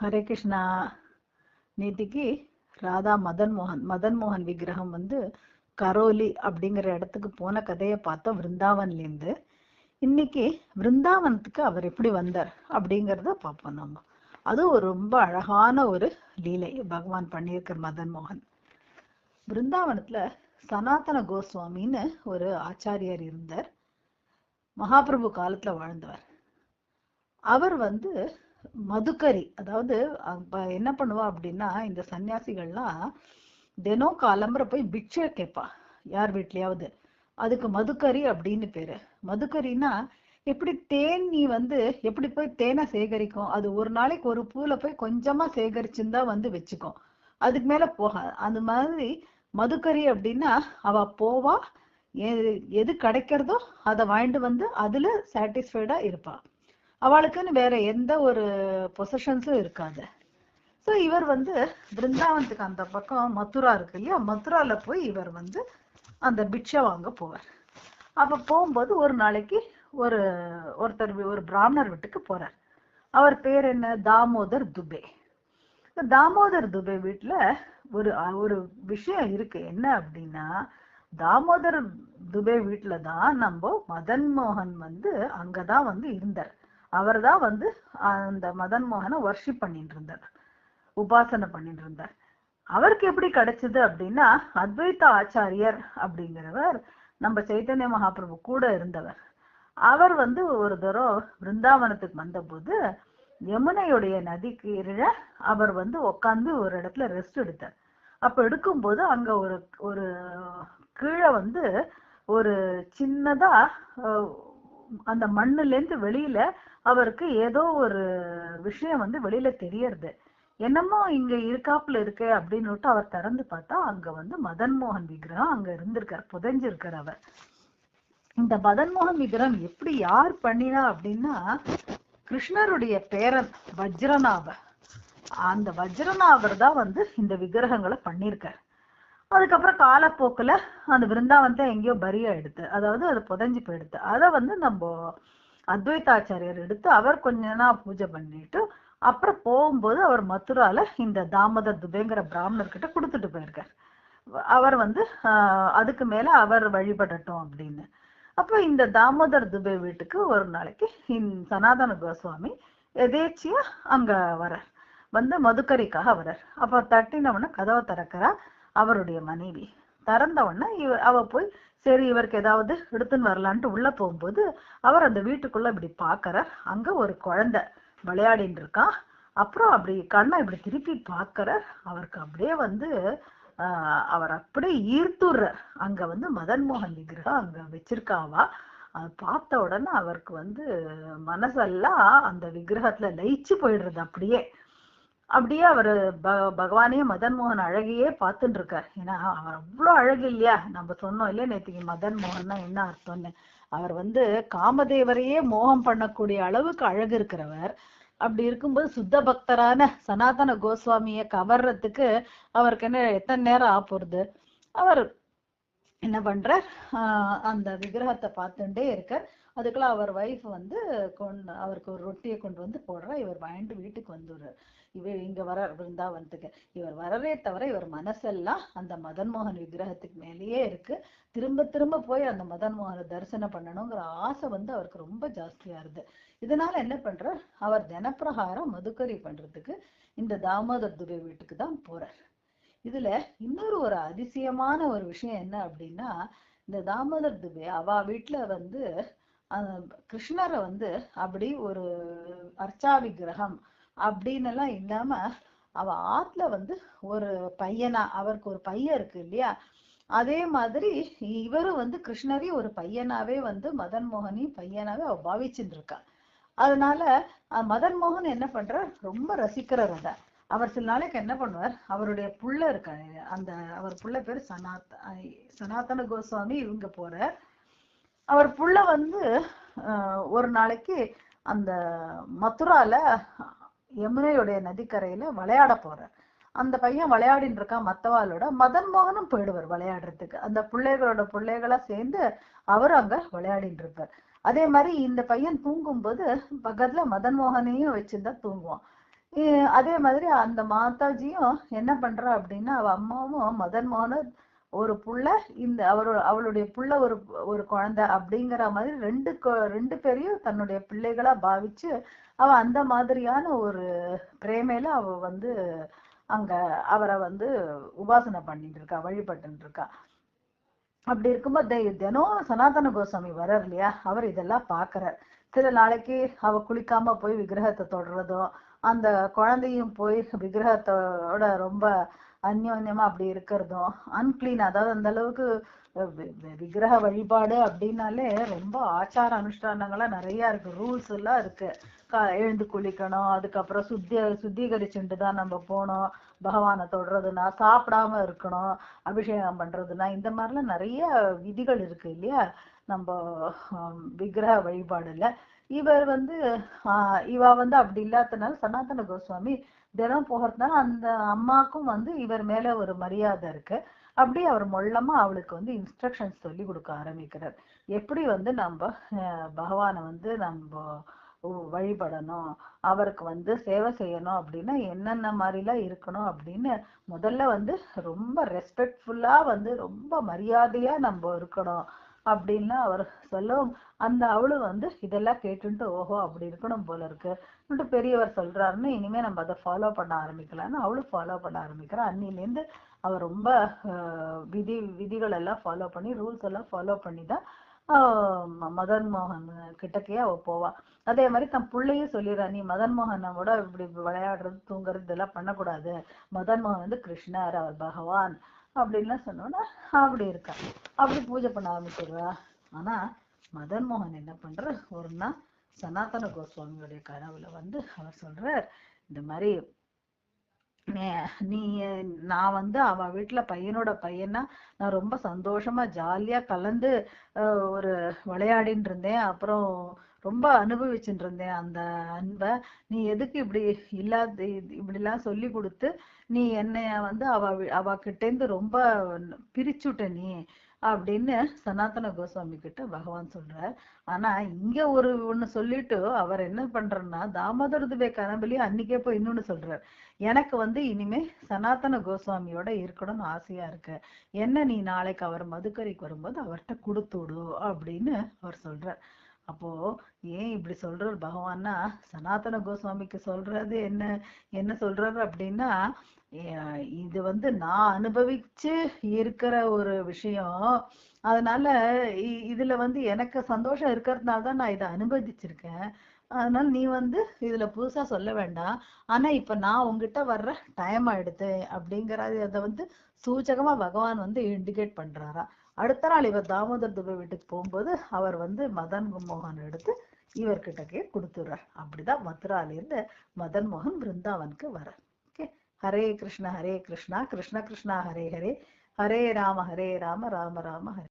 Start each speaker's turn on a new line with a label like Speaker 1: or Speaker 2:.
Speaker 1: ஹரே கிருஷ்ணா. நேத்திக்கு ராதா மதன் மோகன் விக்கிரகம் கரோலி அப்படிங்கிற இடத்துக்கு போன கதையை பார்த்தோம் விருந்தாவன்லேருந்து. இன்னைக்கு விருந்தாவனத்துக்கு அவர் எப்படி வந்தார் அப்படிங்கிறத பார்ப்போம் நம்ம. அது ஒரு ரொம்ப அழகான ஒரு லீலை பகவான் பண்ணியிருக்கிற மதன் மோகன். விருந்தாவனத்துல சனாதன கோஸ்வாமின்னு ஒரு ஆச்சாரியர் இருந்தார். மகாபிரபு காலத்துல வாழ்ந்தவர். அவர் மதுக்கரி, அதாவது என்ன பண்ணுவா அப்படின்னா, இந்த சன்னியாசிகள்லாம் தினம் காலம்பரை போய் பிக்ஷை கேட்பா யார் வீட்லயாவது. அதுக்கு மதுக்கரி அப்படின்னு பேரு. மதுக்கரின்னா எப்படி தேன், நீ எப்படி போய் தேனை சேகரிக்கும், அது ஒரு நாளைக்கு ஒரு பூல போய் கொஞ்சமா சேகரிச்சுருந்தா வச்சுக்கும், அதுக்கு மேல போகாது. அந்த மாதிரி மதுக்கரி அப்படின்னா அவ போவா, எது கிடைக்கிறதோ அதை வாங்கிட்டு அதுல சாட்டிஸ்ஃபைடா இருப்பா. அவளுக்குன்னு வேற எந்த ஒரு பொசிஷன்ஸும் இருக்காது. ஸோ இவர் பிருந்தாவனத்துக்கு அந்த பக்கம் மதுரா இருக்கு இல்லையா, மதுரால போய் இவர் அந்த பிக்ஷை வாங்க போவார். அப்ப போகும்போது ஒரு நாளைக்கு ஒரு பிராமணர் வீட்டுக்கு போறார். அவர் பேர் என்ன, தாமோதர் துபே. தாமோதர் துபே வீட்டுல ஒரு விஷயம் இருக்கு. என்ன அப்படின்னா, தாமோதர் துபே வீட்டுல தான் நம்ம மதன் மோகன் அங்கதான் இருந்தார். அவர் தான் அந்த மதன் மோகனை வர்ஷிப் பண்ணிட்டு இருந்தார், உபாசனை பண்ணிட்டு இருந்தார். அவருக்கு எப்படி கிடைச்சது அப்படின்னா, அத்வைத ஆச்சாரியர் அப்படிங்கிறவர் நம்ம சைத்தன்ய மகாபிரபு கூட இருந்தவர். அவர் ஒரு தடவை பிருந்தாவனத்துக்கு வந்தபோது யமுனையுடைய நதிக்கு அவர் உட்காந்து ஒரு இடத்துல ரெஸ்ட் எடுத்தார். அப்ப எடுக்கும்போது அங்க ஒரு கீழே ஒரு சின்னதா அந்த மண்ணுல இருந்து வெளியில அவருக்கு ஏதோ ஒரு விஷயம் வெளியில தெரியறது. என்னமோ இங்க இருக்காப்புல இருக்கு அப்படின்னு அவர் திறந்து பார்த்தா அங்க மதன் மோகன் விக்கிரகம் அங்க இருந்திருக்கார், புதைஞ்சிருக்கார் அவர். இந்த மதன் மோகன் விக்கிரகம் எப்படி யார் பண்ணினா அப்படின்னா, கிருஷ்ணருடைய பேரன் வஜ்ரநாபர். அந்த வஜ்ரநாபர் தான் இந்த விக்கிரகங்களை பண்ணியிருக்கார். அதுக்கப்புறம் காலப்போக்குல அந்த விருந்தாவனத்தை எங்கேயோ பரியா எடுத்து, அதாவது அது புதைஞ்சு போயிடுத்து. அதை நம்ம அத்வைதாச்சாரியர் எடுத்து அவர் கொஞ்ச நாள் பூஜை பண்ணிட்டு அப்புறம் போகும்போது அவர் மதுரால இந்த தாமோதர் துபேங்கிற பிராமணர்கிட்ட கொடுத்துட்டு போயிருக்கார். அவர் அதுக்கு மேல அவர் வழிபடட்டும் அப்படின்னு. அப்ப இந்த தாமோதர் துபே வீட்டுக்கு ஒரு நாளைக்கு சனாதன கோஸ்வாமி எதேச்சியா அங்க வரார், மதுக்கரிக்காக வரார். அப்ப தட்டினவன கதவை திறக்கிறா அவருடைய மனைவி. திறந்த உடனே அவ போய் சரி இவருக்கு ஏதாவது எடுத்துன்னு வரலான்ட்டு உள்ள போகும்போது அவர் அந்த வீட்டுக்குள்ள இப்படி பாக்குறார். அங்க ஒரு குழந்தை விளையாடின்னு இருக்கான். அப்புறம் அப்படி கண்ணை இப்படி திருப்பி பாக்குறார். அவருக்கு அப்படியே அவர் அப்படியே ஈர்த்துடுறார். அங்க மதன் மோகன் விக்கிரகம் அங்க வச்சிருக்காவா. அதை பார்த்த உடனே அவருக்கு மனசெல்லாம் அந்த விக்கிரகத்துல லயிச்சு போயிடுறது. அப்படியே அவர் பகவானே மதன் மோகன் அழகையே பார்த்துட்டு இருக்கார். ஏன்னா அவர் அவ்வளோ அழகு இல்லையா. நம்ம சொன்னோம் இல்லையா நேற்றுக்கு, மதன் மோகன்னா என்ன அர்த்தம்னு. அவர் காமதேவரையே மோகம் பண்ணக்கூடிய அளவுக்கு அழகு இருக்கிறவர். அப்படி இருக்கும்போது சுத்த பக்தரான சனாதன கோஸ்வாமிய கவர்றதுக்கு அவருக்கு எத்தனை நேரம் ஆப்போறது. அவர் என்ன பண்றார், அந்த விக்கிரகத்தை பார்த்துட்டே இருக்கார். அதுக்குள்ள அவர் வைஃப் அவருக்கு ஒரு ரொட்டியை கொண்டு போடுறா. இவர் வாங்கிட்டு வீட்டுக்கு வந்துடுறார். இவர் இங்க வரார் பிருந்தாவனத்துக்கு. இவர் வரவே தவிர இவர் மனசெல்லாம் அந்த மதன் மோகன் விக்கிரகத்துக்கு மேலேயே இருக்கு. திரும்ப திரும்ப போய் அந்த மதன் மோகனை தரிசனம் பண்ணணுங்கிற ஆசை அவருக்கு ரொம்ப ஜாஸ்தியா இருக்கு. இதனால என்ன பண்றார், அவர் தினப்பிரகாரம் மதுக்கரி பண்றதுக்கு இந்த தாமோதர் துபே வீட்டுக்கு தான் போறார். இதுல இன்னொரு ஒரு அதிசயமான ஒரு விஷயம் என்ன அப்படின்னா, இந்த தாமோதர் துபே அவ வீட்டுல கிருஷ்ணரை அப்படி ஒரு அர்ச்சா விக்கிரகம் அப்படின்னு எல்லாம் இல்லாம அவ ஆத்துல ஒரு பையனா, அவருக்கு ஒரு பையன் இருக்கு இல்லையா, அதே மாதிரி இவரும் கிருஷ்ணரையும் ஒரு பையனாவே மதன் மோகனையும் பையனாவே அவ பாவிச்சுட்டு இருக்கா. அதனால மதன் மோகன் என்ன பண்றார், ரொம்ப ரசிக்கிறார் அத. அவர் சில நாளைக்கு என்ன பண்ணுவார், அவருடைய புள்ள இருக்காரு, அந்த அவர் புள்ள பேரு சனாதன கோஸ்வாமி. இவங்க போறார். அவர் புள்ள ஒரு நாளைக்கு அந்த மதுரால யமுனையுடைய நதிக்கரையில விளையாட போறார். அந்த பையன் விளையாடின்னு இருக்கான் மத்தவாளோட. மதன் மோகனும் போயிடுவார் விளையாடுறதுக்கு. அந்த பிள்ளைகளா சேர்ந்து அவர் அங்க விளையாடிட்டு இருப்பார். அதே மாதிரி இந்த பையன் தூங்கும்போது பக்கத்துல மதன் மோகனையும் வச்சுதான் தூங்குவான். அதே மாதிரி அந்த மாதாஜியும் என்ன பண்றா அப்படின்னா, அவ அம்மாவும் மதன் மோகனும் ஒரு புள்ள, இந்த அவளுடைய புள்ள ஒரு ஒரு குழந்தை அப்படிங்கிற மாதிரி ரெண்டு பேரையும் தன்னுடைய பிள்ளைகளா பாவிச்சு அவ அந்த மாதிரியான ஒரு பிரேமையில அவ வந்து அங்க அவரை வந்து உபாசனை பண்ணிட்டு இருக்கா, வழிபட்டு இருக்கா. அப்படி இருக்கும்போது தினம் சனாதன கோஸ்வாமி வர்றார் இல்லையா, அவர் இதெல்லாம் பாக்குறார். சில நாளைக்கு அவ குளிக்காம போய் விக்கிரகத்தை தொடுறதும், அந்த குழந்தையும் போய் விக்கிரகத்தோட ரொம்ப அந்யோன்யமா அப்படி இருக்கிறதும், அன்கிளீன், அதாவது அந்த அளவுக்கு விக்கிரக வழிபாடு அப்படின்னாலே ரொம்ப ஆச்சார அனுஷ்டானங்கள்லாம் நிறைய இருக்கு, ரூல்ஸ் எல்லாம் இருக்கு. எழுந்து குளிக்கணும், அதுக்கப்புறம் சுத்திகரிச்சுட்டு தான் நம்ம போனோம், பகவானை தொடுறதுன்னா சாப்பிடாம இருக்கணும், அபிஷேகம் பண்றதுன்னா இந்த மாதிரிலாம் நிறைய விதிகள் இருக்கு இல்லையா நம்ம விக்கிரக வழிபாடுல. இவர் வந்து இவ வந்து அப்படி இல்லாதனால சனாதன கோஸ்வாமி தினம் போகிறதுனால அந்த அம்மாக்கும் வந்து இவர் மேல ஒரு மரியாதை இருக்கு. அப்படி அவர் மொள்ளமா அவளுக்கு வந்து இன்ஸ்ட்ரக்ஷன்ஸ் சொல்லி கொடுக்க ஆரம்பிக்கிறார். எப்படி வந்து நம்ம பகவானை வந்து நம்ம வழிபடணும், அவருக்கு வந்து சேவை செய்யணும் அப்படின்னா என்னென்ன மாதிரிலாம் இருக்கணும் அப்படின்னு முதல்ல வந்து ரொம்ப ரெஸ்பெக்ட்ஃபுல்லா வந்து ரொம்ப மரியாதையா நம்ம இருக்கணும் அப்படின்னு அவர் சொல்லவும், அந்த அவளும் வந்து இதெல்லாம் கேட்டுட்டு ஓஹோ அப்படி இருக்கணும் போல இருக்கு பெரியவர் சொல்றாருன்னு இனிமே நம்ம அதை ஃபாலோ பண்ண ஆரம்பிக்கலாம்னு அவளும் ஃபாலோ பண்ண ஆரம்பிக்கிறான். அன்னிலேருந்து அவ ரொம்ப விதிகள் எல்லாம் ஃபாலோ பண்ணி, ரூல்ஸ் எல்லாம் ஃபாலோ பண்ணி தான் மதன் மோகன் கிட்டக்கே அவ போவா. அதே மாதிரி தன் பிள்ளையும் சொல்லிடுறா, நீ மதன் மோகனோட இப்படி விளையாடுறது தூங்குறது இதெல்லாம் பண்ணக்கூடாது, மதன் மோகன் வந்து கிருஷ்ணர், அவர் பகவான் அப்படின்லாம் சொன்னோன்னா அப்படி இருக்கா, அப்படி பூஜை பண்ண ஆரம்பிச்சிடுறா. ஆனா மதன் மோகன் என்ன பண்ற, ஒரு நாள் சனாதன கோஸ்வாமியுடைய கனவுல வந்து அவர் சொல்றார், இந்த மாதிரி நீ நான் வந்து அவ வீட்டுல பையனோட பையனா நான் ரொம்ப சந்தோஷமா ஜாலியா கலந்து ஒரு விளையாடின்னு இருந்தேன், அப்புறம் ரொம்ப அனுபவிச்சுட்டு இருந்தேன் அந்த அன்பை. நீ எதுக்கு இப்படி இல்லாத இப்படிலாம் சொல்லி கொடுத்து நீ என்னைய வந்து அவ கிட்டேருந்து ரொம்ப பிரிச்சுட்ட நீ அப்படின்னு சனாதன கோஸ்வாமி கிட்ட பகவான் சொல்றார். ஆனா இங்க ஒண்ணு சொல்லிட்டு அவர் என்ன பண்றன்னா, தாமோதர துபே கனவுலயும் அன்னைக்கே போய் இன்னொன்னு சொல்றார், எனக்கு வந்து இனிமே சனாதன கோஸ்வாமியோட இருக்கணும்னு ஆசையா இருக்கு, என்ன நீ நாளைக்கு அவர் மதுக்கரைக்கு வரும்போது அவர்கிட்ட கொடுத்து விடு அப்படின்னு அவர் சொல்றார். அப்போ ஏன் இப்படி சொல்றார் பகவான்னா, சனாதன கோஸ்வாமிக்கு சொல்றது என்ன என்ன சொல்றாரு அப்படின்னா, இது வந்து நான் அனுபவிச்சு இருக்கிற ஒரு விஷயம், அதனால இதுல வந்து எனக்கு சந்தோஷம் இருக்கிறதுனால தான் நான் இதை அனுபவிச்சிருக்கேன், அதனால நீ வந்து இதுல புதுசா சொல்ல வேண்டாம், ஆனா இப்ப நான் உங்ககிட்ட வர்ற டைம் ஆயிடுது அப்படிங்கறது அதை வந்து சூச்சகமா பகவான் வந்து இண்டிகேட் பண்றாரா. அடுத்த நாள் இவர் தாமோதர் துபே வீட்டுக்கு போகும்போது அவர் வந்து மதன் மோகன் எடுத்து இவர்கிட்டக்கே கொடுத்துடுறார். அப்படிதான் மதுரால இருந்து மதன் மோகன் பிருந்தாவனுக்கு வர. ஓகே, ஹரே கிருஷ்ணா கிருஷ்ண கிருஷ்ணா ஹரே ஹரே, ஹரே ராம ராம ராம ஹரே.